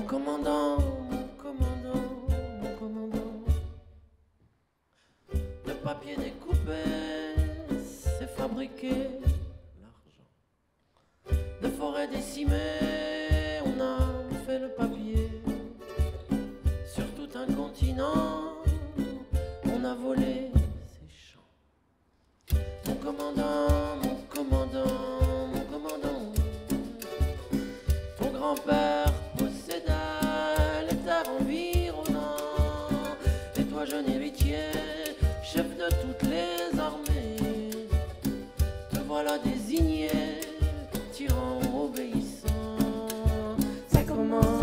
commandant, mon commandant, mon commandant. Le papier découpé, c'est fabriqué. L'argent. De forêts décimées, on a fait le papier. Sur tout un continent, on a volé ses champs. Mon commandant, mon commandant, mon commandant. Ton grand-père posséda les terres environnantes. Et toi, jeune héritier, chef de toutes les armées, te voilà désigné, tyran obéissant. C'est comment,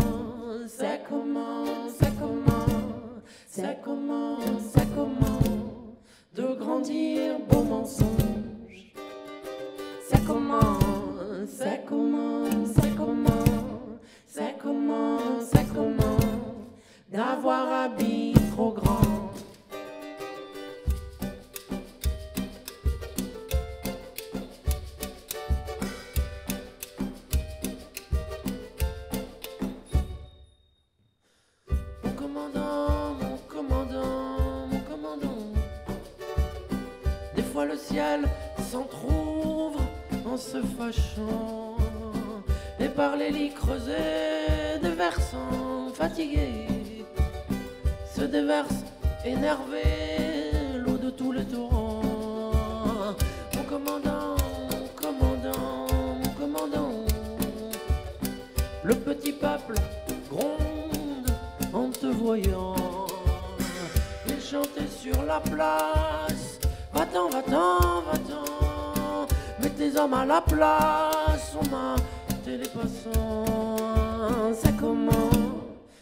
c'est comment, c'est comment, c'est comment, c'est comment de grandir beau mensonge. C'est comment, c'est comment, c'est comment, c'est comment, c'est comment d'avoir habit trop grand. Mon commandant, mon commandant, mon commandant. Des fois le ciel s'entr'ouvre en se fâchant, et par les lits creusés des versants fatigués se déverse énervé l'eau de tous les torrents. Mon commandant, mon commandant, mon commandant. Le petit peuple gronde en te voyant. Il chantait sur la place. Va-t'en, va-t'en, va-t'en. Mets tes hommes à la place. On a les passants. C'est comment,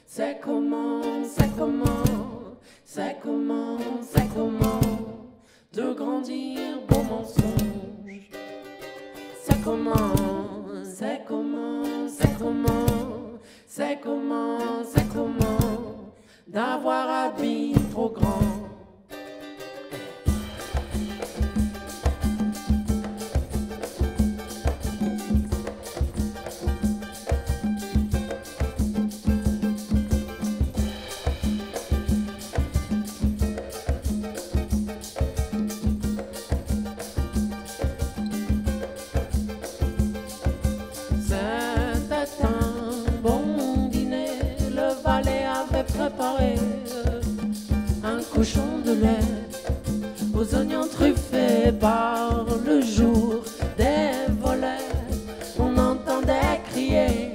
c'est comment, c'est comment, c'est comment, c'est comment de grandir beau mensonge. C'est comment, c'est comment, c'est comment, c'est comment, c'est comment d'avoir habit trop grand. Préparé un cochon de lait aux oignons truffés par le jour des volets. On entendait crier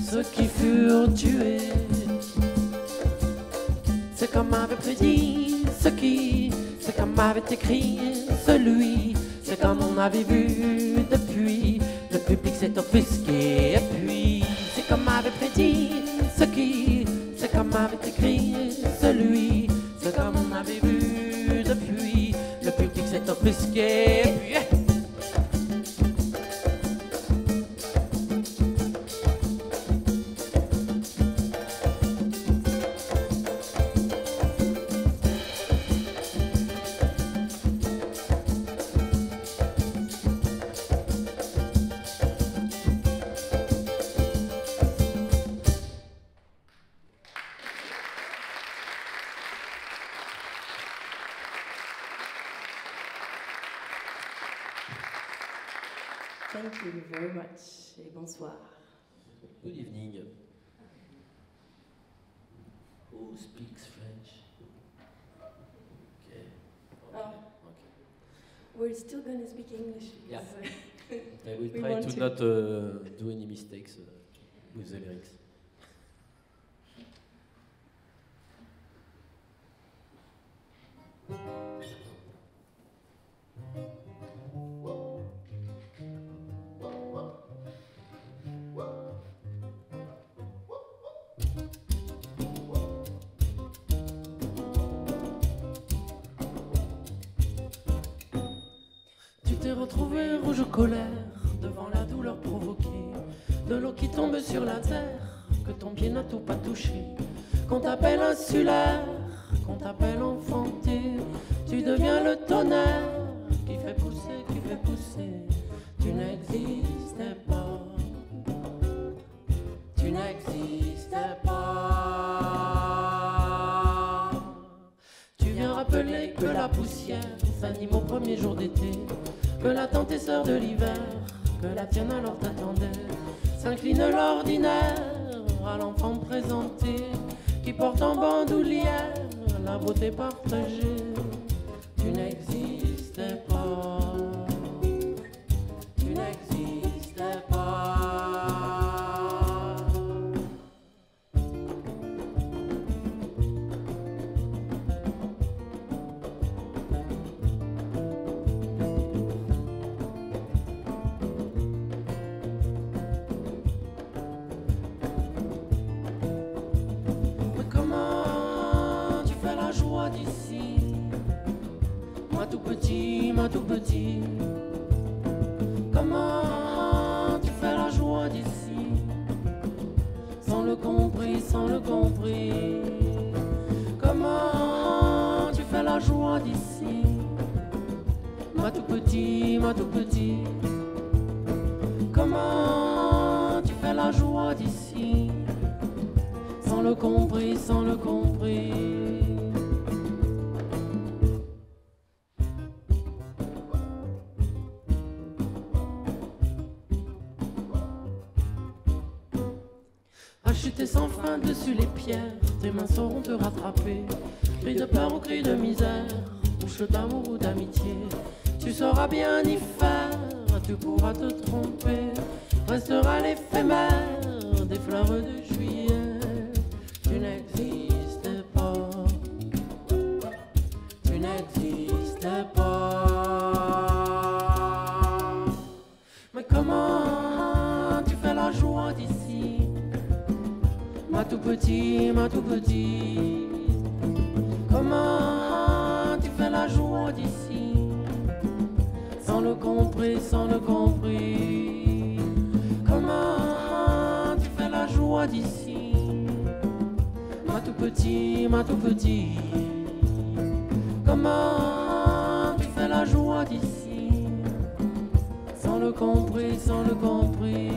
ceux qui furent tués. C'est comme avait prédit ce qui, c'est comme avait écrit celui, c'est comme on avait vu depuis. Le public s'est offusqué et puis c'est comme avait prédit ce qui, c'est comme avait écrit celui, c'est comme on avait vu depuis. Le public s'est offusqué et puis Thank you very much et bonsoir. Good evening. Who speaks French? Okay. Okay. We're still going to speak English. Yeah. I will we try want to to. not do any mistakes with the lyrics. Tu t'es retrouvé rouge colère devant la douleur provoquée de l'eau qui tombe sur la terre, que ton pied n'a tout pas touché, qu'on t'appelle insulaire, qu'on t'appelle enfanté. Tu deviens le tonnerre qui fait pousser, tu n'existais pas. Tu n'existais pas. Tu viens rappeler que la poussière s'anime au premier jour d'été, que la tante est sœur de l'hiver, que la tienne alors t'attendait. S'incline l'ordinaire à l'enfant présenté, qui porte en bandoulière la beauté partagée. Tu n'existais pas. Tu n'existais pas. Mais comment tu fais la joie d'ici, moi tout petit, moi tout petit? Comment tu fais la joie d'ici, sans le compris, sans le compris? Comment tu fais la joie d'ici, moi tout petit, moi tout petit? Comment tu fais la joie d'ici, sans le compris, sans le compris? À chuter sans fin dessus les pierres, tes mains sauront te rattraper. Cri de peur ou cri de misère, bouche d'amour ou d'amitié, tu sauras bien y faire, tu pourras te tromper. Restera l'éphémère des fleurs de juillet. Tu n'existais pas. Tu n'existais pas. Mais comment tu fais la joie d'ici, moi tout petit, moi tout petit? Comment tu fais la joie d'ici, sans le compris, sans le compris? Comment tu fais la joie d'ici, moi tout petit, moi tout petit? Comment tu fais la joie d'ici, sans le compris, sans le compris?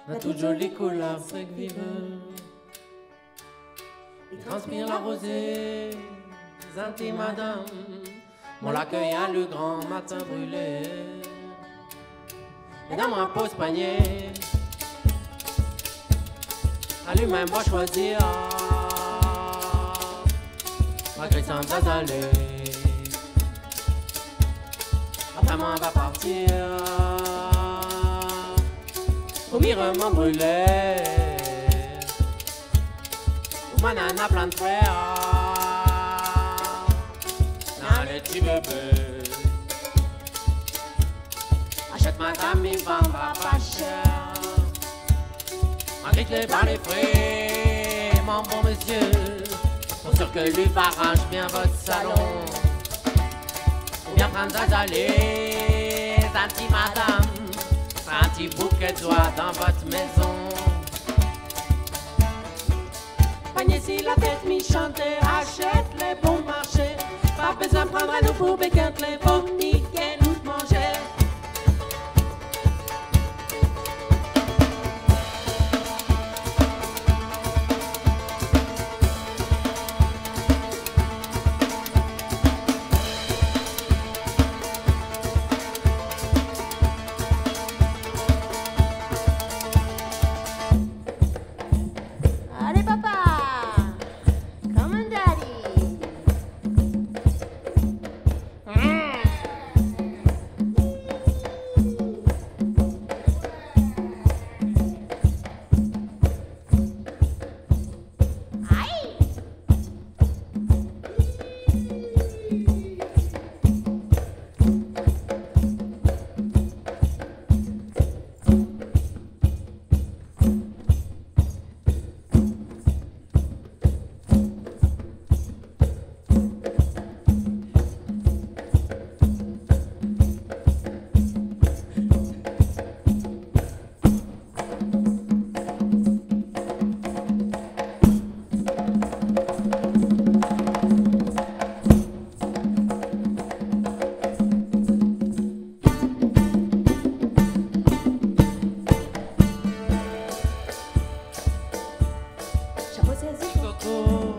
La toute jolie couleur sec vive. Il transpire la rosée, Zanti madame. Mon l'accueil à le grand matin brûlé. Et dans ma pause panier, à lui-même va choisir. Malgré sans aller. Après moi va partir. Au mirement brûlé. Au banana plein de frères. Dans les petits bébés. Achète madame, il va pas cher. Malgré que les bars les frais, mon bon monsieur. Pour sûr que lui arrange bien votre salon. Ou bien prendre d'aller, Zanti madame. Un petit bouquet d'oies dans votre maison. Panier si la tête mi-chante, achète les bons marchés. Pas besoin de prendre à nous pour béquin les beaux niquer nous de manger. Allez papa, come on daddy. Chapeau saisi Coco,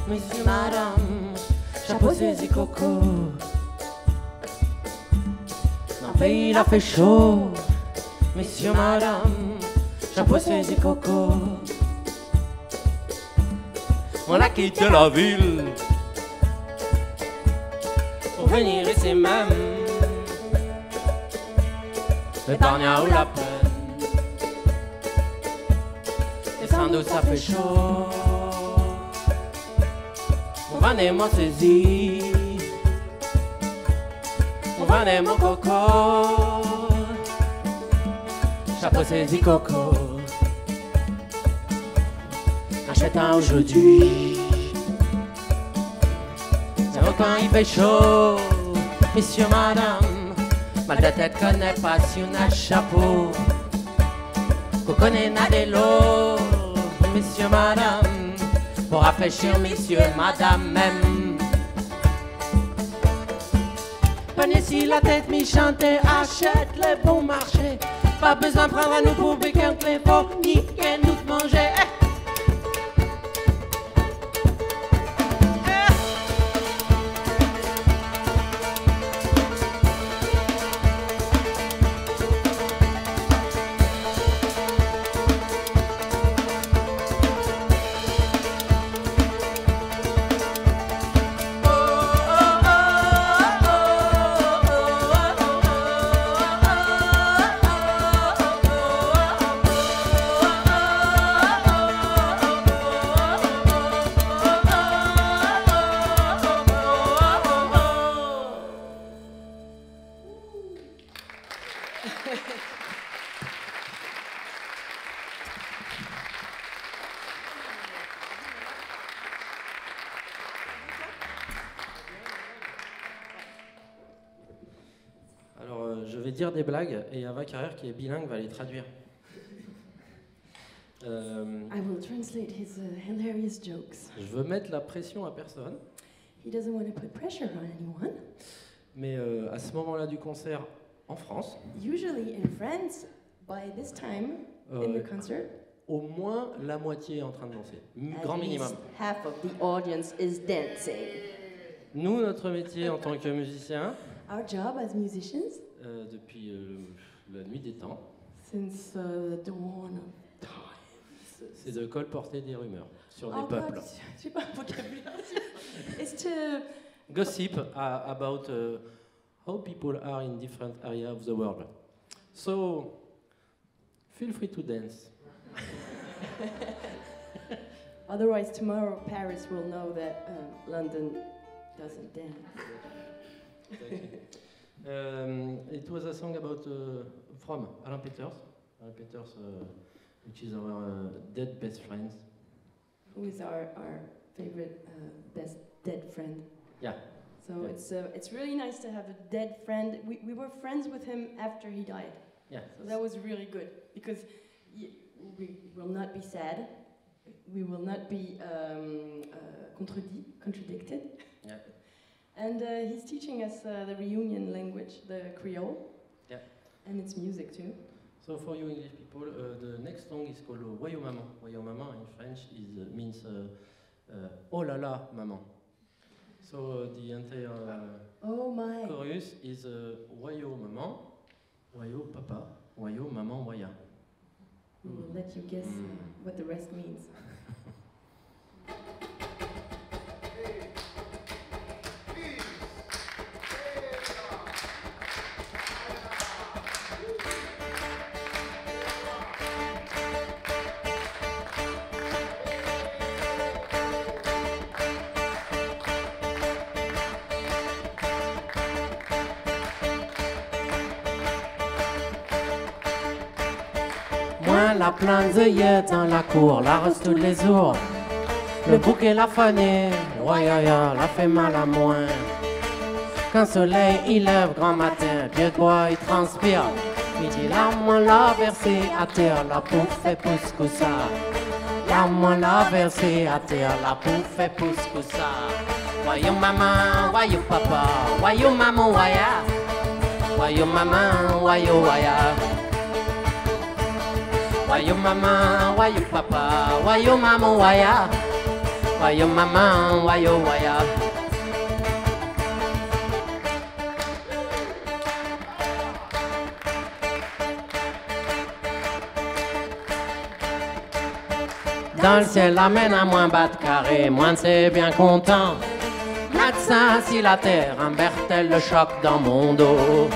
monsieur, madame, chapeau saisi coco. Dans le pays il a fait chaud, monsieur, madame, chapeau saisi coco. On a quitté la ville pour venir ici même. L'épargne ou la peine. Et sans doute ça fait chaud. Mon vanet mon saisi. Mon vanet mon coco. Chapeau saisi coco. Achète un aujourd'hui. Zéro quand il fait chaud. Messieurs, madame, mal de tête connaît pas si on a chapeau. Qu'on connaît Nadelo, messieurs, madame, pour rafraîchir, messieurs, madame, même. Prenez si la tête mi-chante, achète les bons marchés. Pas besoin de prendre à nous pour béquin les faux, ni qu'elle nous manger. Alors, je vais dire des blagues et Ava Carrère, qui est bilingue, va les traduire. I will translate his hilarious jokes. Je veux mettre la pression à personne, He doesn't want to put pressure on anyone. mais à ce moment-là du concert en France, Usually in France, by this time, in the concert. Au moins la moitié est en train de danser. Grand At minimum. least half of the audience is dancing. Nous, notre métier en tant que musicien, Our job as musicians, depuis la nuit des temps, since the dawn of time, c'est de colporter des rumeurs sur des oh peuples. God, j'ai pas le vocabulaire. Is to Gossip about how people are in different areas of the world. So, feel free to dance. otherwise tomorrow Paris will know that London doesn't dance. It was a song about from Alan Peters. Alan Peters, which is our dead best friend. Who is our favorite best dead friend? Yeah. So Yeah. it's really nice to have a dead friend. We were friends with him after he died. Yeah. So that was really good because we will not be sad. We will not be contradicted. Yeah. And he's teaching us the reunion language, the Creole. Yeah. And it's music too. So for you English people, the next song is called Wayo Maman. Wayo Maman in French means oh la la maman. So the entire Oh my. chorus is Wayo Maman, Wayo Papa, Wayo Maman Waya. We will let you guess what the rest means. Moi, la plante d'œillets dans la cour, la rose tous les jours. Le bouquet, la fanée, royaya, la fait mal à moins. Quand le soleil il lève grand matin, pied de bois il transpire. Midi, la main la versée à terre, la pouffe fait pousse-coussa. La main la versée à terre, la pouffe fait pousse-coussa. Voyons maman, voyons papa, voyons maman, waya. Voyons maman, voyons waya. Voyons maman, voyons papa, voyons maman, waya. Voyons maman, voyons waya. Dans le ciel, amène à moins bas de carré, moins c'est bien content. Médecin, si la terre, un Bertel le choc dans mon dos.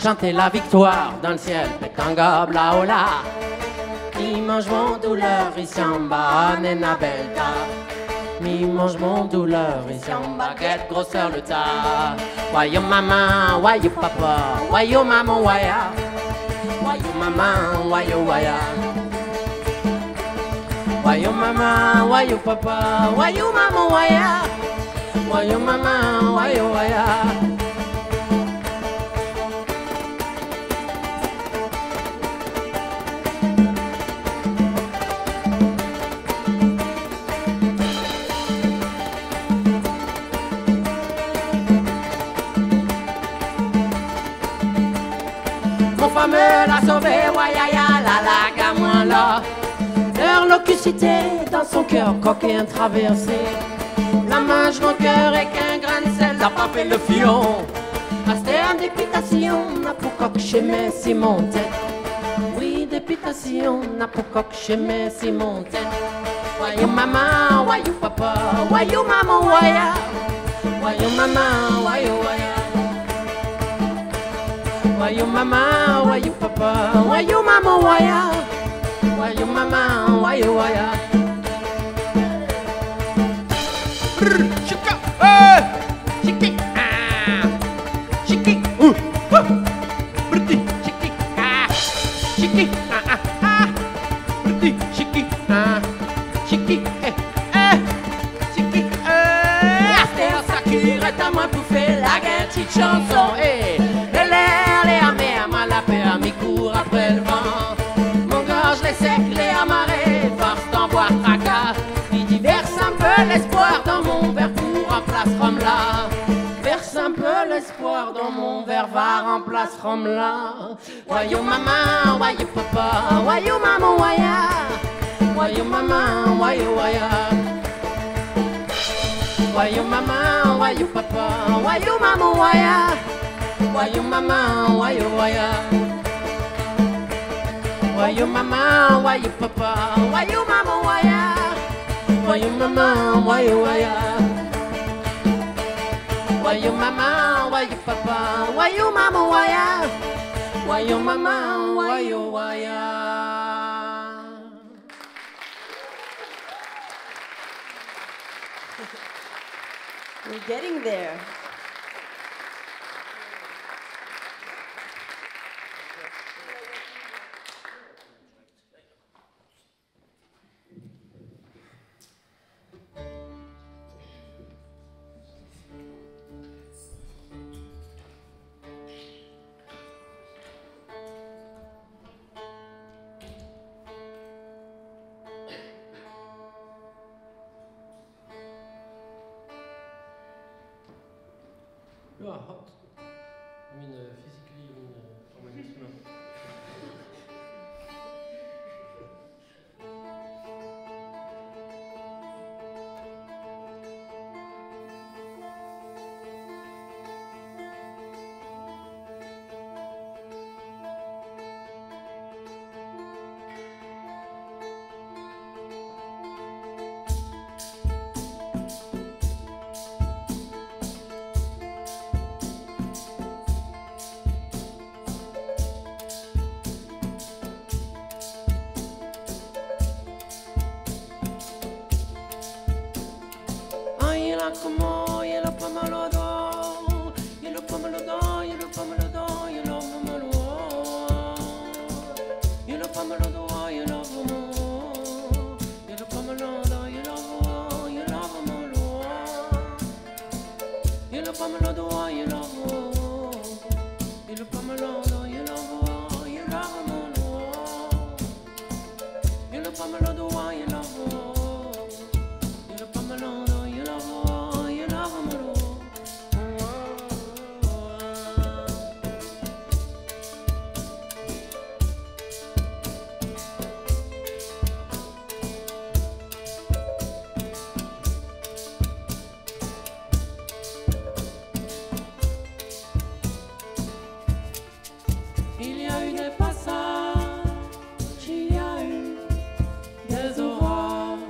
Chanter la victoire dans le ciel, pétanga, bla, oh là. Mi mange mon douleur, ici en bas, nena belta. Mi mange mon douleur, ici en baguette, grosseur le tas. Voyons maman, voyons papa, voyons maman, waya. Voyons maman, voyons waya. Voyons maman, voyons papa, voyons maman, waya. Voyons maman, voyons waya. Mon fameux l'a sauvé, wayaya, la gamin là. Leur locucité dans son cœur, coquin traversé. La mange mon cœur et qu'un grain de sel a frappé le fion. Resté en députation, n'a pour coq chez mes si mon tête. Oui, députation, n'a pour coq chez mes si mon tête. Voyons maman, voyons papa, voyons maman, waya. Voyons maman, voyons waya. Voyons maman, voyons papa, voyons maman, waya. Voyons maman, voyons waya. Chika, chiki, chiki, pretty, chiki, chiki, pretty, chiki, chiki, chiki, Terre Sakura est à moi pour faire la guerre, petite chanson, et l'air, les amers, mal la paix, à mi cours après le vent. Mon gorge, les secs, les amarrés, force d'en boire tracas. Il dit verse un peu l'espoir dans mon verre pour un place Rome là. Verse un peu l'espoir dans mon verre Savard en place Romelin. Voyou maman, voyou papa, voyou maman, voya. Voyou maman, voyou voya. Voyou maman, voyou papa, voyou maman, voya. Voyou maman, voyou voya. Voyou maman, voyou papa, voyou maman, voya. Voyou maman, voyou voya. Voyou maman, voyou papa, voyou maman, voya. Voyou maman, voyou voya. We're getting there. You are hot. I mean, physically, from my instrument. Como y lo pomelo do, y lo pomelo do, y lo pomelo do, y lo pomelo do, y lo pomelo do, y lo pomelo, y lo pomelo do, y lo pomelo, y lo pomelo, y lo pomelo do, y lo pomelo, y lo pomelo do, y lo pomelo, y lo pomelo, y lo pomelo do, y lo pomelo. Il y a eu des passages, il y a eu des orages.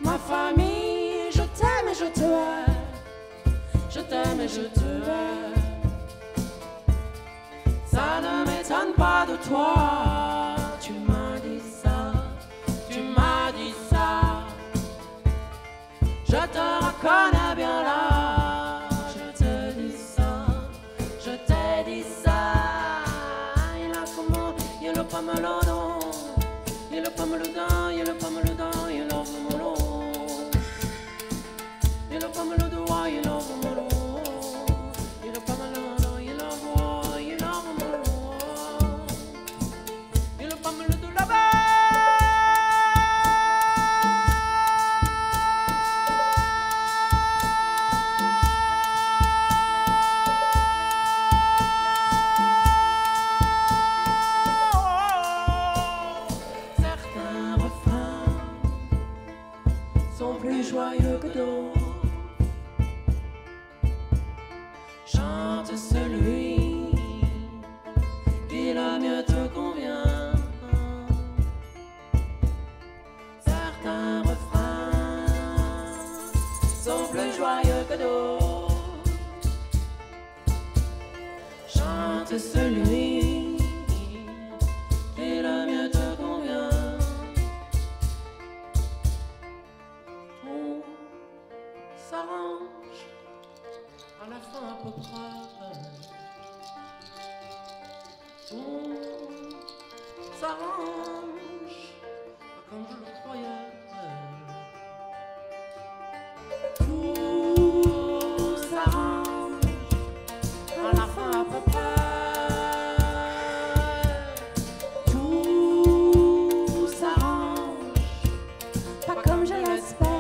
Ma famille, je t'aime et je te hais. Je t'aime et je te hais. Ça ne m'étonne pas de toi. Tu m'as dit ça, tu m'as dit ça. Je te reconnais bien là. Pomelo do, y lo pomelo do, y lo pomelo do, y lo pomelo, y lo pomelo do, y lo pomelo, y lo pomelo do, y lo pomelo, y lo pomelo, y lo pomelo do la ba. Plus joyeux que d'autres, chante celui qui le mieux te convient. Certains refrains sont plus joyeux que d'autres, chante celui qui le mieux te convient. S'arrange à la fin à peu près. Tout s'arrange comme je le croyais. Tout s'arrange à la fin à peu près. Tout s'arrange pas comme je l'espère.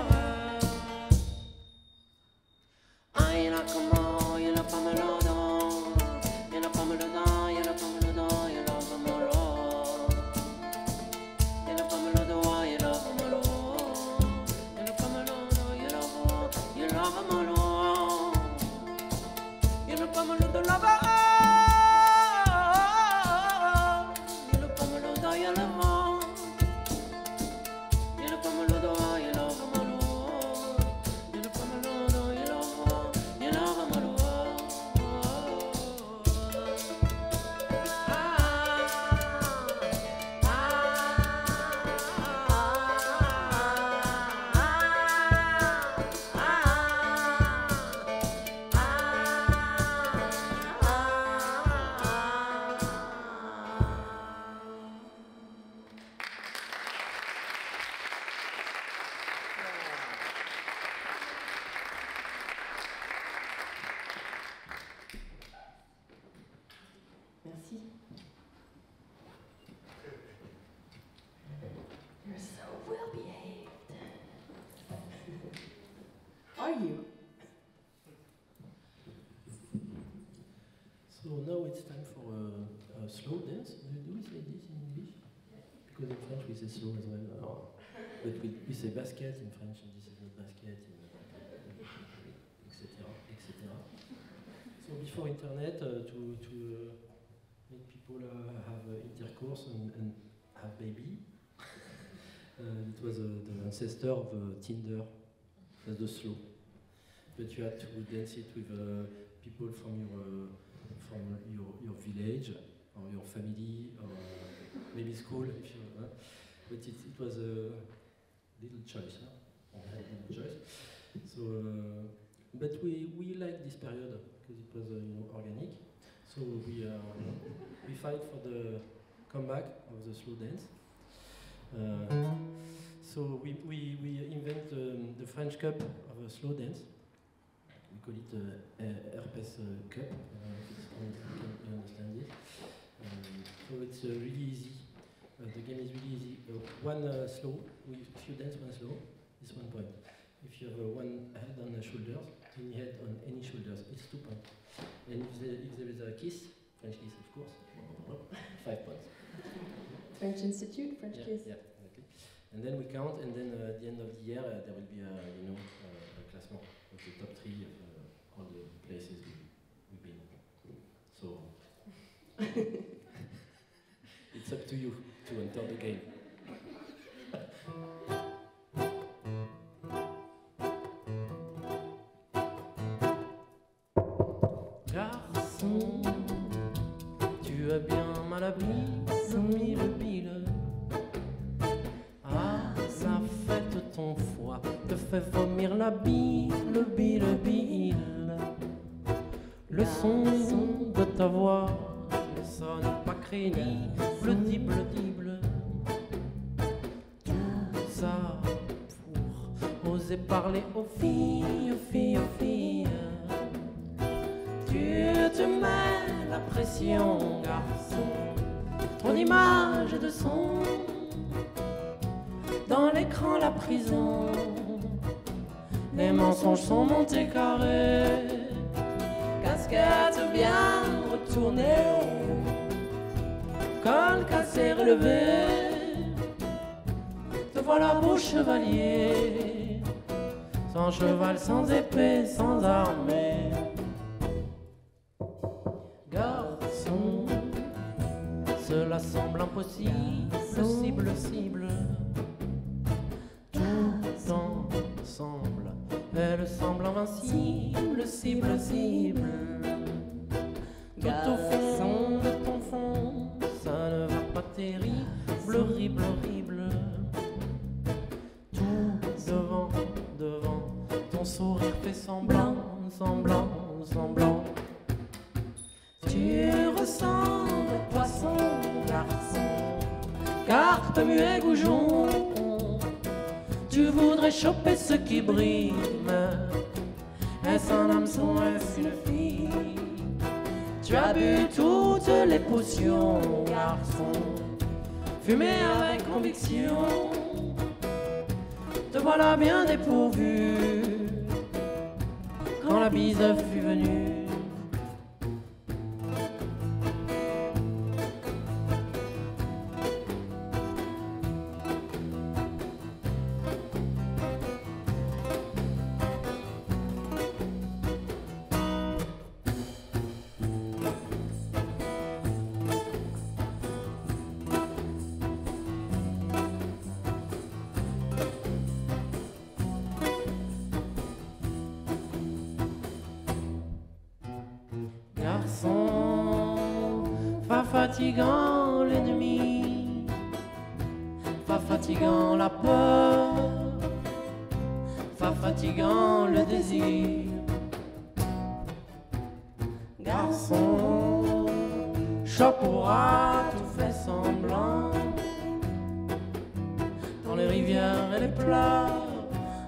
you? So now it's time for a slow dance. Do we say this in English? Because in French we say slow as well. But we say basket in French, and this is not basket, etc. etc. So before internet, to make people have intercourse and have baby, it was the ancestor of Tinder, that's the slow. But you had to dance it with people from your village or your family or maybe school. If you, but it was a little choice. Huh? I had a little choice. So, but we liked this period because it was organic. So we fight for the comeback of the slow dance. So we invent the French Cup of a slow dance. We call it Herpes Cup. You understand this? So it's really easy. The game is really easy. One slow, if you dance one slow, it's 1 point. If you have one head on the shoulders, any head on any shoulders, it's 2 points. And if there is a kiss, French kiss of course, 5 points. French Institute, French kiss. Yeah, exactly. And then we count, and then at the end of the year, there will be a classement of the top 3 of all the places we've been. So it's up to you to enter the game. Garçon, tu as bien mal habillé le bile. Ah, ça fête ton foie, te fait vomir la bile, bile. Le son de ta voix ne sonne pas crédible, dible. Tout ça pour oser parler aux filles. Tu te mets la pression, garçon. Trop d'images et de sons dans l'écran, la prison. Les mensonges sont montés carrés, casquette bien retournée, col cassé relevé. Te voilà beau chevalier, sans cheval, sans épée, sans armée. Garçon, cela semble impossible, cible. Tout ensemble, elle semble invincible, cible. Tout au fond de ton fond, ça ne va pas terrible, horrible. Tout devant, ton sourire fait semblant. Tu ressembles à poisson, garçon, carpe muet goujon. Tu voudrais choper ce qui brime. Est-ce un hameçon, est-ce une fille? Tu as bu toutes les potions, garçon, fumé avec conviction. Te voilà bien dépourvu quand la bise fut venue. Pas fatigant l'ennemi, pas fatigant la peur, pas fatigant le désir. Garçon, chapeau-rat, tout fait semblant. Dans les rivières et les plats,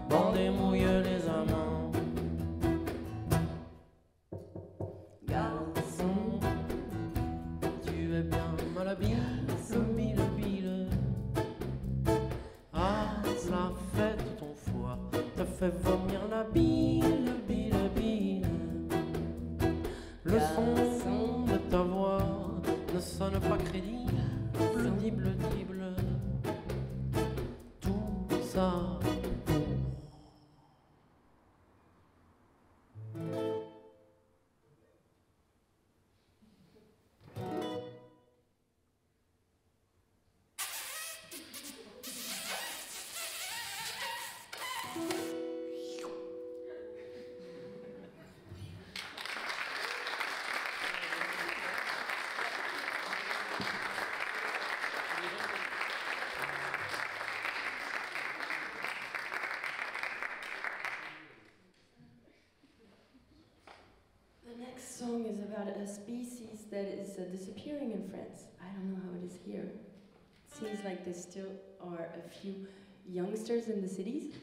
bandés mouillent les amants. Bile. Ah, ça fait ton foie, te fait vomir la bile. ça. The next song is about a species that is disappearing in France. I don't know how it is here. It seems like there still are a few youngsters in the cities,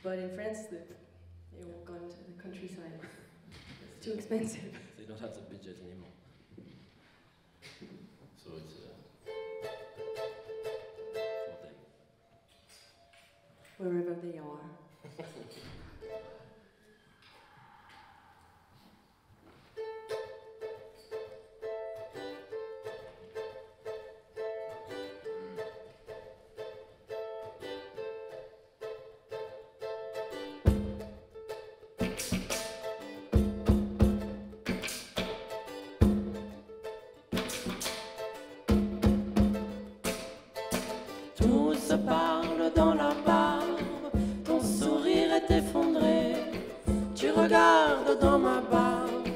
but in France they all gone to the countryside. It's too expensive. They don't have the budget anymore. So it's for them. Wherever they are. Tout se parle dans la barbe, ton sourire est effondré. Tu regardes dans ma barbe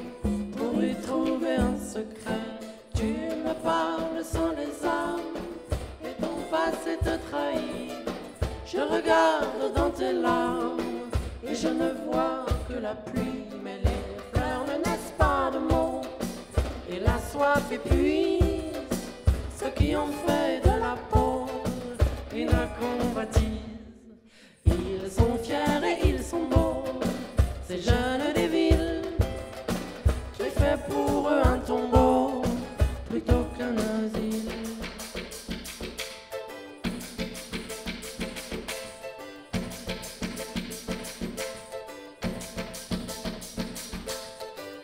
pour y trouver un secret. Tu me parles sans les armes et ton passé te trahit. Je regarde dans tes larmes et je ne vois que la pluie. Mais les fleurs ne naissent pas de mots et la soif épuise ceux qui ont fait de la peau une convoitise. Ils sont fiers et ils sont beaux, ces jeunes des villes. J'ai fait pour eux un tombeau plutôt qu'un asile.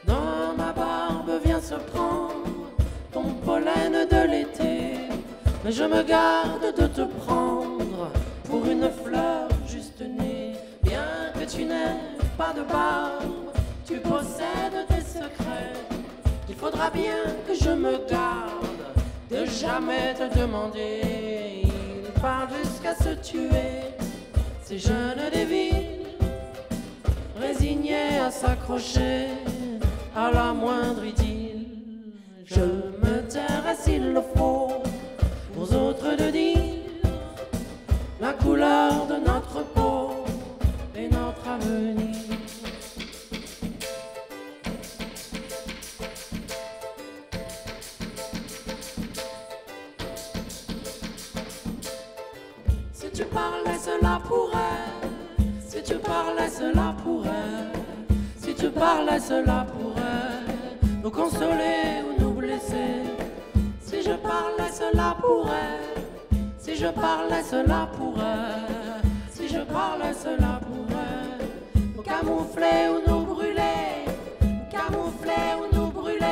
Dans ma barbe vient se prendre ton pollen de l'été. Mais je me garde de te prendre pour une fleur juste née. Bien que tu n'aies pas de barbe, tu possèdes tes secrets. Il faudra bien que je me garde de jamais te demander. Ils parlent jusqu'à se tuer, ces jeunes des villes, résignés à s'accrocher à la moindre idylle. Je me tairai s'il le faut, aux autres de dire la couleur de notre peau et notre avenir. Si tu parlais cela pour elle, si tu parlais cela pour elle, si tu parlais cela pour elle, nous consoler ou nous blesser. Si je parlais cela pour elle, si je parlais cela pour elle, si je parlais cela pour elle, nous camoufler ou nous brûler, nous camoufler ou nous brûler.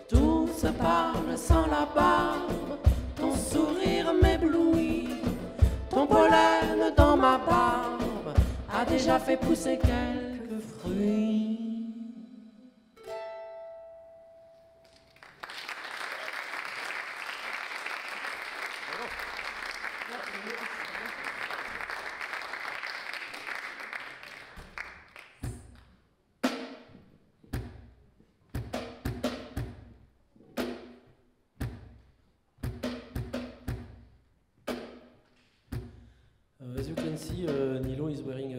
Tout se parle sans la barbe, ton sourire m'éblouit, ton pollen dans ma barbe a déjà fait pousser quelques fruits. As you can see, Nilo is wearing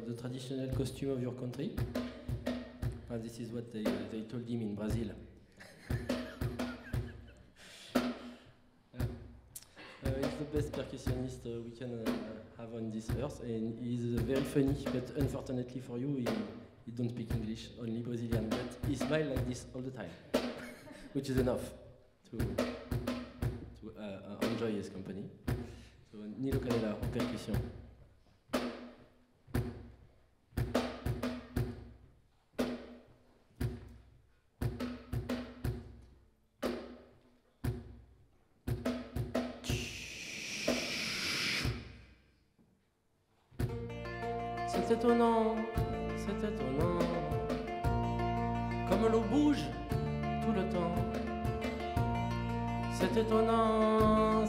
the traditional costume of your country. This is what they told him in Brazil. He's the best percussionist we can have on this earth, and he's very funny, but unfortunately for you, he don't speak English, only Brazilian, but he smiles like this all the time, which is enough to enjoy his company. So, Nilo Canella en percussion. C'est étonnant, comme l'eau bouge tout le temps. C'est étonnant,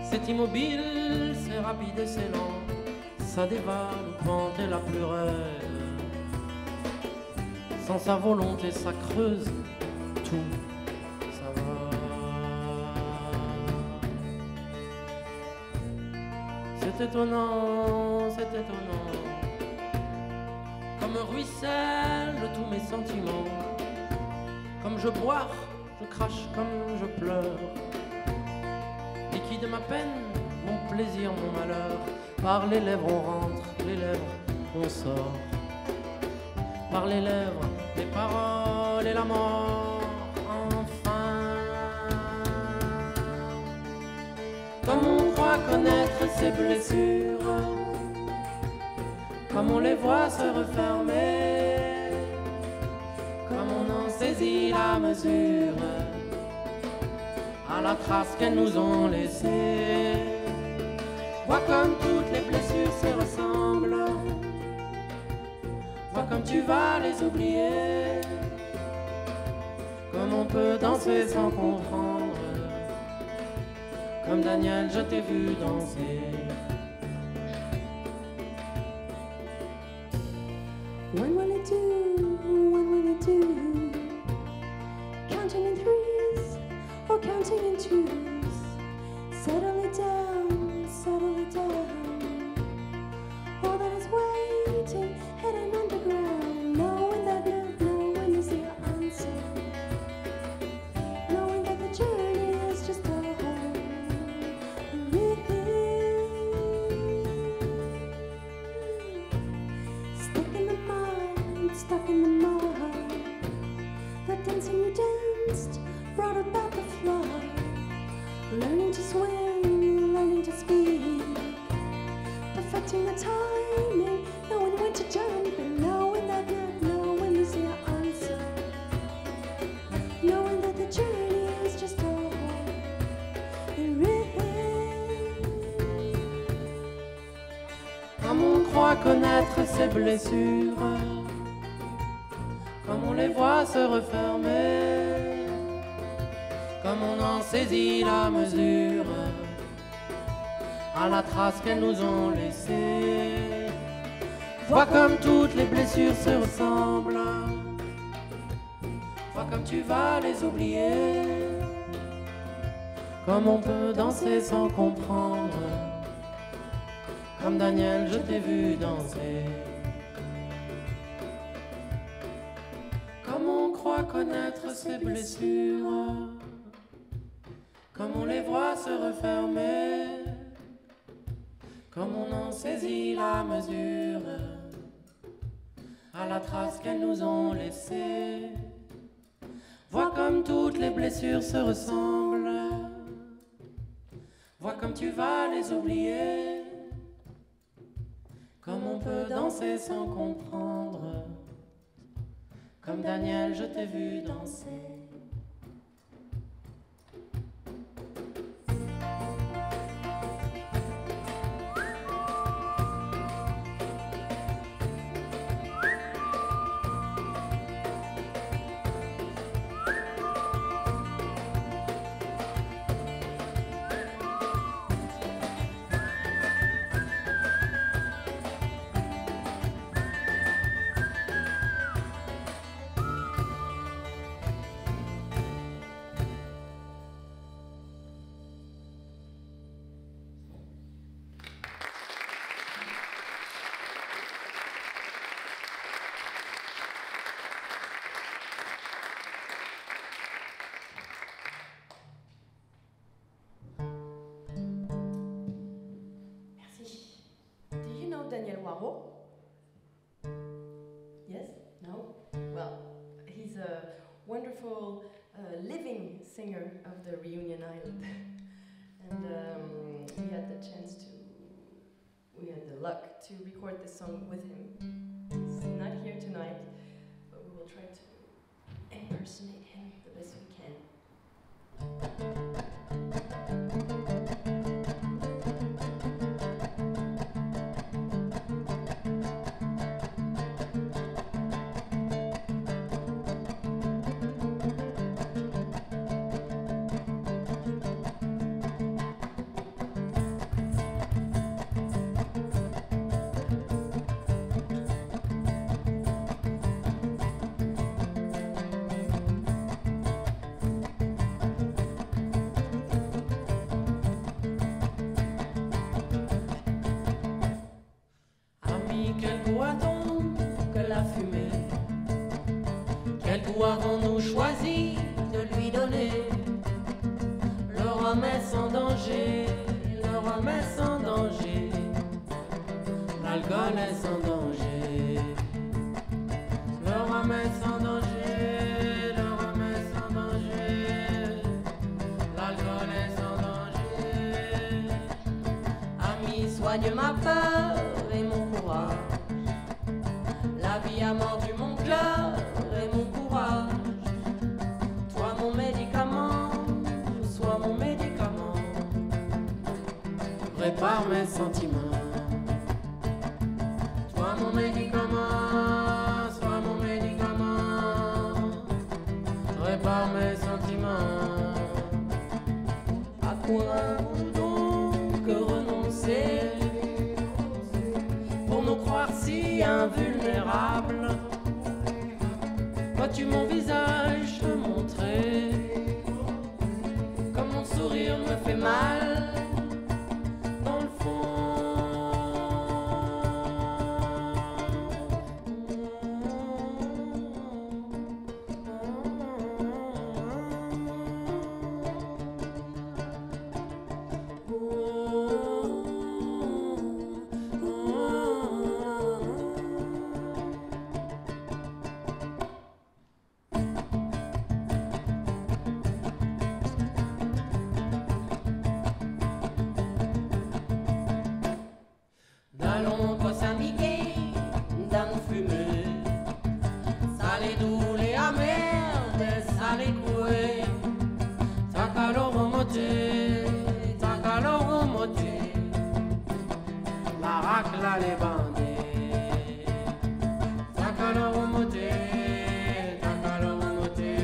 c'est immobile, c'est rapide et c'est lent. Ça dévale quand elle a plus raide. Sans sa volonté, ça creuse tout, ça va. C'est étonnant, comme ruissellent tous mes sentiments. Comme je bois, je crache, comme je pleure. Liquide ma peine, mon plaisir, mon malheur. Par les lèvres on rentre, les lèvres on sort. Par les lèvres, les paroles et la mort, enfin. Comme on croit connaître ses blessures, comme on les voit se refermer, comme on en saisit la mesure, à la trace qu'elles nous ont laissée. Vois comme toutes les blessures se ressemblent, vois comme tu vas les oublier, comme on peut danser sans comprendre, comme Daniel je t'ai vu danser. When will it do? When will it do? Counting in threes or counting in twos. Settle it down, settle it down. All that is waiting, hidden underground. Knowing that no one is the answer. Knowing that the journey is just a home. Stuck in the mud, that dancing you danced brought about the flood. Learning to swim, learning to speak, perfecting the timing, knowing when to jump, and knowing that no one is the answer. Knowing that the journey is just a Comme on croit connaître ses blessures, comme on les voit se refermer, comme on en saisit la mesure, à la trace qu'elles nous ont laissée. Vois comme toutes les blessures se ressemblent, vois comme tu vas les oublier, comme on peut danser sans comprendre, comme Daniel je t'ai vu danser. Comme on croit connaître ses blessures, comme on les voit se refermer, comme on en saisit la mesure, à la trace qu'elles nous ont laissée. Vois comme toutes les blessures se ressemblent, vois comme tu vas les oublier, comme on peut danser sans comprendre, comme Daniel, je t'ai vu danser. Daniel Waro? Yes? No? Well, he's a wonderful living singer of the Reunion Island. to record this song with him. He's not here tonight, but we will try to impersonate him the best we can. Quel goût a-t-on que la fumée? Quel goût avons-nous choisi de lui donner? Le rhum est sans danger, le rhum est sans danger, l'alcool est sans danger. Le rhum est sans danger, le rhum est sans danger, l'alcool est sans danger. Ami, soigne ma peur et mon courage. La vie a mordu mon cœur et mon courage. Toi mon médicament, sois mon médicament. Répare mes sentiments. Toi mon médicament, sois mon médicament. Répare mes sentiments. À quoi avons-nous donc renoncer pour nous croire si invulnérables? Vois-tu mon visage te montrer comme mon sourire me fait mal dans le n'allons pas s'indiquer dans nos fumées, salé doux et amer, des salés coués. Ta calor moté, ta calor moté, la racla les bandés. Ta calor moté, ta calor moté,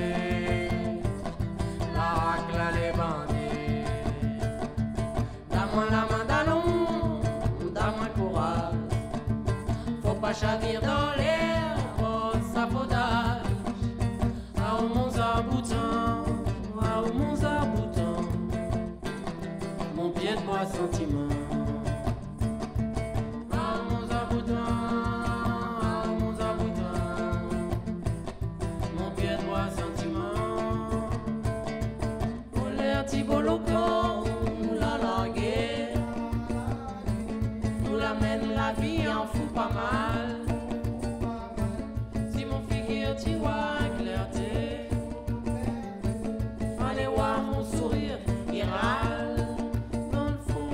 la racla les bandés. Donne-moi la main d'allons, donne-moi courage. Faut pas chavir dans l'air, oh sabotage. Ah oh mon zaboutin, ah oh mon zaboutin, mon pied de bois sentiment. Ah oh mon zaboutin, ah oh mon zaboutin, mon pied de bois sentiment. Pour l'air tiboloco, nous la larguer, nous l'amène la vie en fout pas mal. Si mon figure t'y voit clarté, allez voir mon sourire, il râle dans le fond.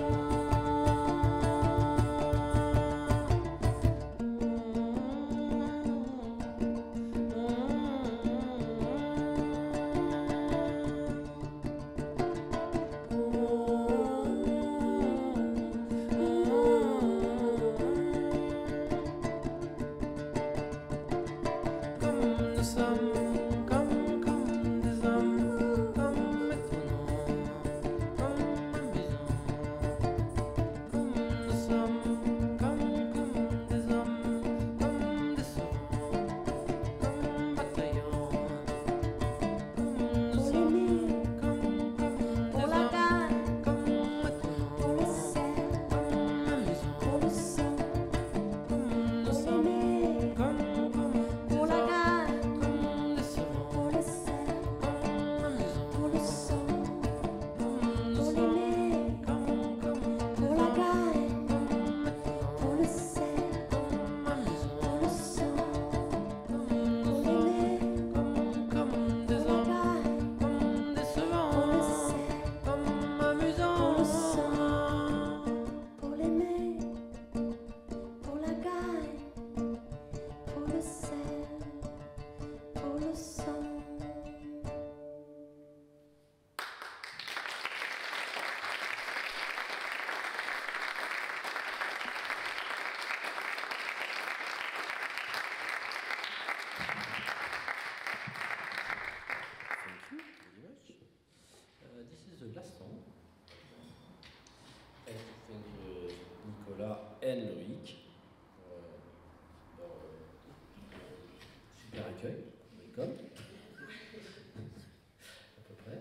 this is the last song. I thank Nicolas and Loïc pour leur super accueil. Welcome. À peu près.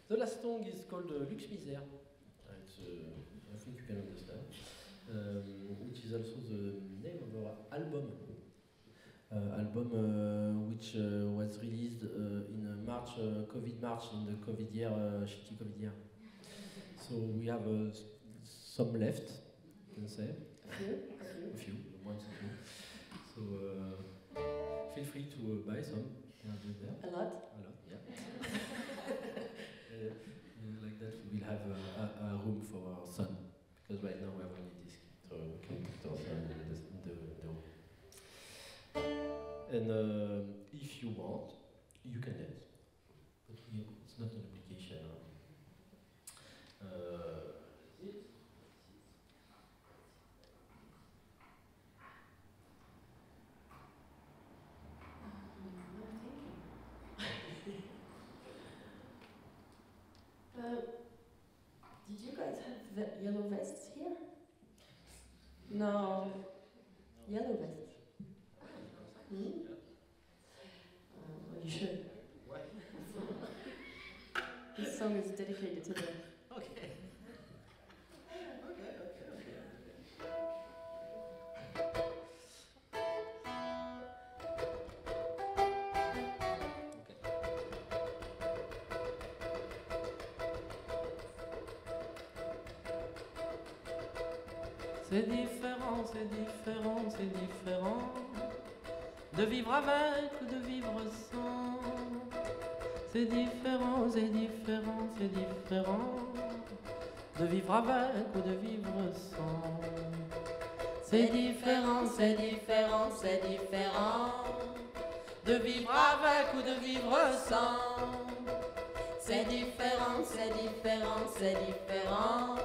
The last song is called Lux Misère. It's, I think you can understand. Which is also the name of our album. Which was released in March, COVID March, in the COVID year, shitty COVID year. So we have some left, you can say. A few, one, two. So feel free to buy some. A lot? A lot, yeah. Like that, we will have a room for our son. Because right now we have only disc, so we can put our son in the room. And if you want, you can dance. But it's not an obligation. Did you guys have yellow vests here? No. Yellow vests. You should. This song is dedicated to them. Okay. C'est différent, c'est différent, c'est différent de vivre avec ou de vivre sans. C'est différent, c'est différent, c'est différent de vivre avec ou de vivre sans. C'est différent, c'est différent, c'est différent de vivre avec ou de vivre sans. C'est différent, c'est différent, c'est différent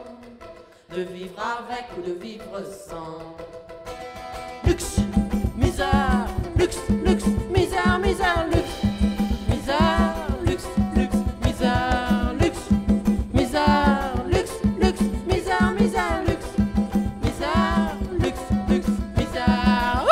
de vivre avec ou de vivre sans. Luxe, misère, luxe, luxe, misère, misère, luxe, misère, luxe, luxe, misère, luxe, misère, luxe, luxe, misère, misère, luxe, misère, luxe, luxe, misère.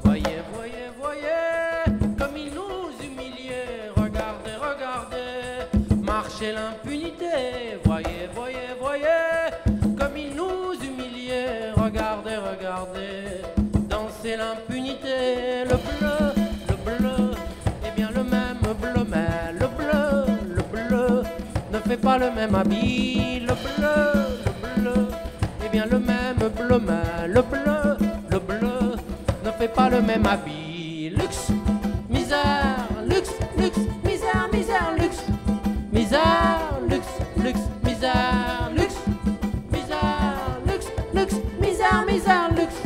Voyez, voyez, voyez, comme ils nous humiliaient. Regardez, regardez, marcher l'impunité. Voyez, voyez, voyez, comme ils nous humiliaient. Regardez, regardez, danser l'impunité. Le bleu, eh bien le même bleu, mais le bleu ne fait pas le même habit. Le bleu, eh bien le même bleu, mais le bleu ne fait pas le même habit. Luxe, misère, luxe, luxe, misère, misère, luxe, misère, luxe, luxe, misère, luxe, misère, luxe, luxe, misère, misère, luxe,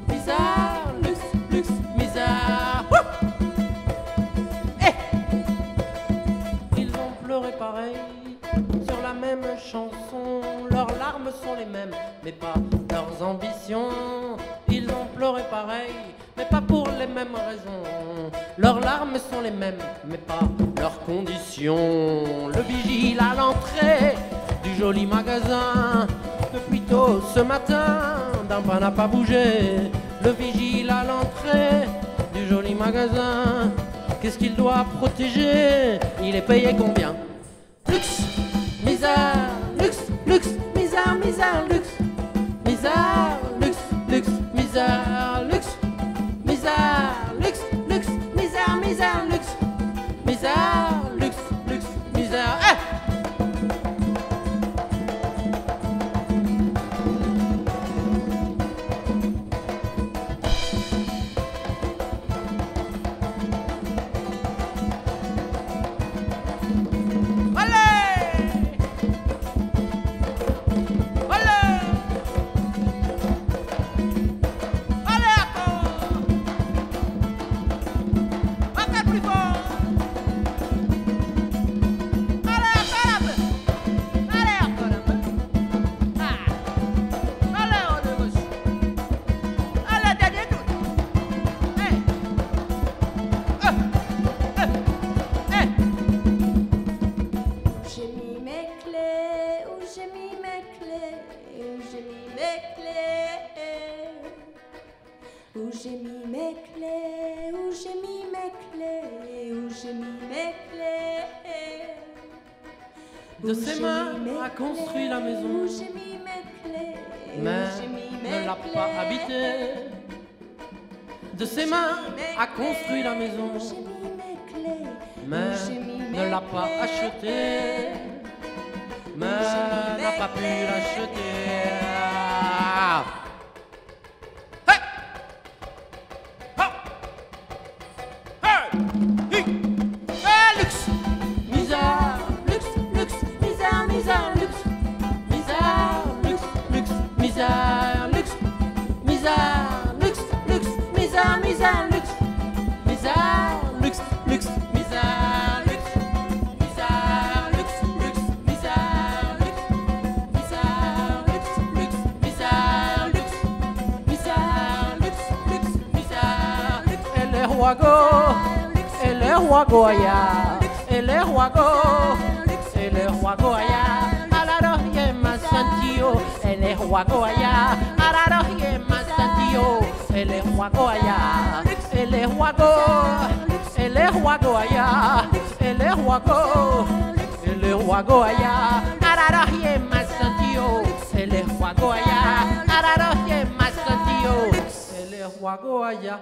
misère, luxe, luxe, misère. Ils vont pleurer pareil sur la même chanson. Leurs larmes sont les mêmes, mais pas leurs ambitions. Ils vont pleurer pareil, mais pas pour les mêmes raisons. Leurs larmes sont les mêmes, mais pas leurs conditions. Le vigile à l'entrée du joli magasin, depuis tôt ce matin, d'un pas n'a pas bougé. Le vigile à l'entrée du joli magasin, qu'est-ce qu'il doit protéger? Il est payé combien? Luxe, misère, luxe, luxe, misère, misère, luxe, misère, luxe, luxe, misère, luxe, misère, luxe, luxe, misère, misère, luxe, misère, luxe, luxe, misère. Allez! Allez! j'ai mis mes clés. De ses mains a construit la Où maison, j'ai mis mes clés. mais Où j'ai mis ne mes l'a clés. pas habité. De ses mains a construit la maison, Où j'ai mis mes clés. mais Où j'ai mis ne mes l'a pas clés. acheté. Mais n'a pas pu l'acheter. Hey! Ha! Hey! Hey! Hey, luxe! Misère, luxe, luxe, misère, misère, luxe. Misère, luxe, luxe, misère, luxe. Misère, luxe, luxe, misère, misère, luxe. Misère, luxe, luxe, misère, luxe. Misère, luxe, luxe, misère, luxe. Misère, luxe, luxe, misère, luxe. Misère, luxe, luxe, misère, luxe. Elle est roi go, elle est roi goya, elle est roi go, elle est roi goya. Alaroye masantio, elle est roi goya. Alaroye masantio, elle est roi goya. Elle est roi go, elle est roi goya, elle est roi go, elle est roi goya. Alaroye masantio, elle est roi goya. Alaroye masantio, elle est roi goya.